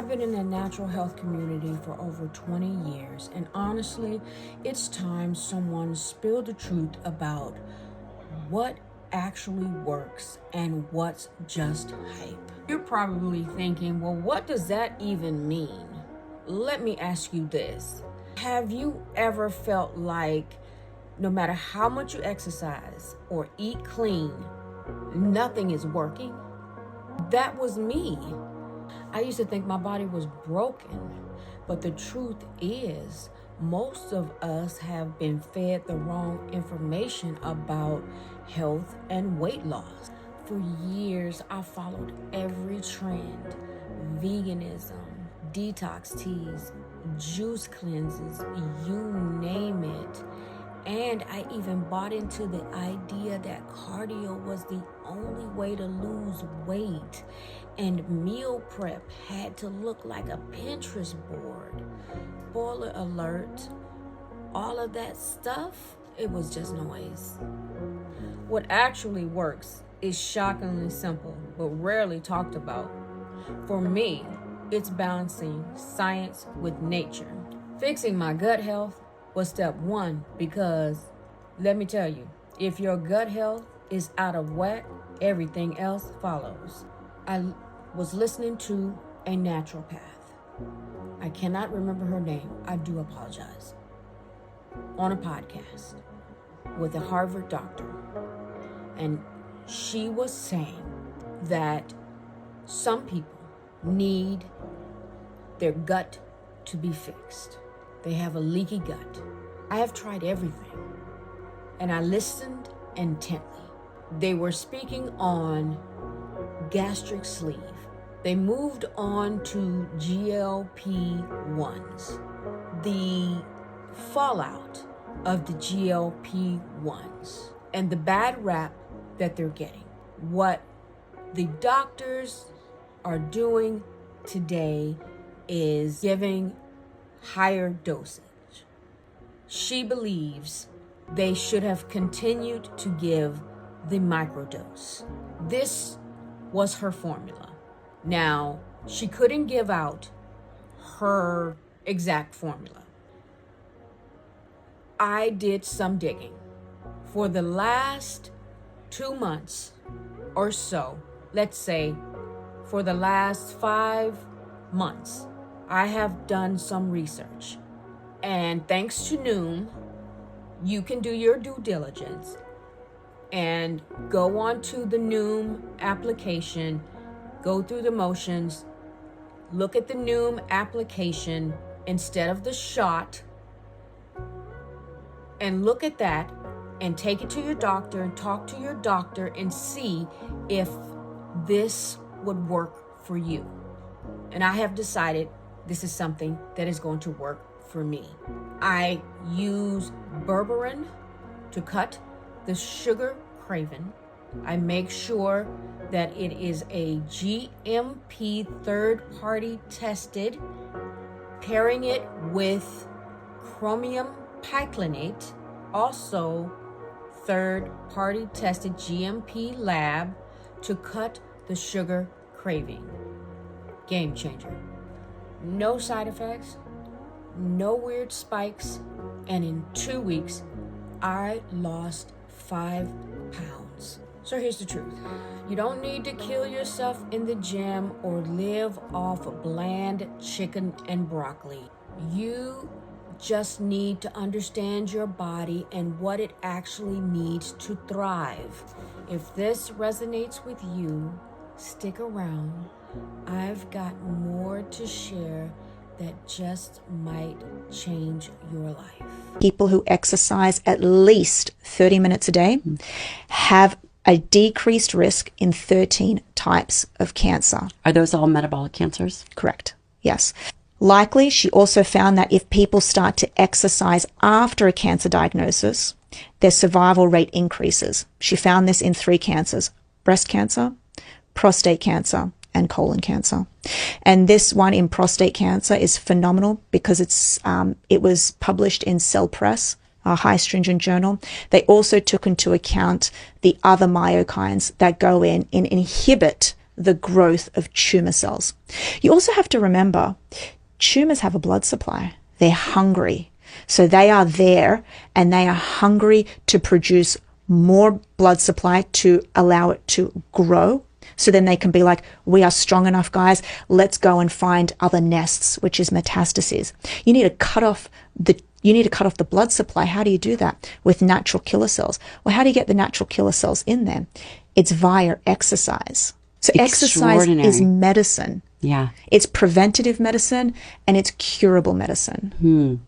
I've been in the natural health community for over 20 years, and honestly, it's time someone spilled the truth about what actually works and what's just hype. You're probably thinking, well, what does that even mean? Let me ask you this. Have you ever felt like no matter how much you exercise or eat clean, nothing is working? That was me. I used to think my body was broken, but the truth is, most of us have been fed the wrong information about health and weight loss. For years, I followed every trend: veganism, detox teas, juice cleanses, you name it. And I even bought into the idea that cardio was the only way to lose weight, and meal prep had to look like a Pinterest board. Spoiler alert, all of that stuff, it was just noise. What actually works is shockingly simple, but rarely talked about. For me, it's balancing science with nature. Fixing my gut health was step one, because let me tell you, if your gut health is out of whack, everything else follows. I was listening to a naturopath. I cannot remember her name. I do apologize. On a podcast with a Harvard doctor. And she was saying that some people need their gut to be fixed. They have a leaky gut. I have tried everything, and I listened intently. They were speaking on gastric sleeve. They moved on to GLP-1s. The fallout of the GLP-1s and the bad rap that they're getting. What the doctors are doing today is giving higher dosage. She believes they should have continued to give the microdose. This was her formula. Now, she couldn't give out her exact formula. I did some digging. For the last 2 months or so, let's say for the last 5 months, I have done some research. And thanks to Noom, you can do your due diligence and go onto the Noom application, go through the motions, look at the Noom application instead of the shot, and look at that and take it to your doctor and talk to your doctor and see if this would work for you. And I have decided this is something that is going to work for me. I use berberine to cut the sugar craving. I make sure that it is a GMP third-party tested, pairing it with chromium picolinate, also third-party tested GMP lab, to cut the sugar craving. Game changer. No side effects, no weird spikes, and in 2 weeks, I lost 5 pounds. So here's the truth. You don't need to kill yourself in the gym or live off bland chicken and broccoli. You just need to understand your body and what it actually needs to thrive. If this resonates with you, stick around. I've got more to share that just might change your life. People who exercise at least 30 minutes a day have a decreased risk in 13 types of cancer. Are those all metabolic cancers? Correct. Yes. Likely, she also found that if people start to exercise after a cancer diagnosis, their survival rate increases. She found this in 3 cancers: breast cancer, prostate cancer, and colon cancer. And this one in prostate cancer is phenomenal because it was published in Cell Press, a high stringent journal. They also took into account the other myokines that go in and inhibit the growth of tumor cells. You also have to remember, tumors have a blood supply. They're hungry. So they are there and they are hungry to produce more blood supply to allow it to grow. So then they can be like, we are strong enough, guys. Let's go and find other nests, which is metastases. You need to cut off the blood supply. How do you do that? With natural killer cells. Well, how do you get the natural killer cells in there? It's via exercise. So exercise is medicine. Yeah. It's preventative medicine and it's curable medicine.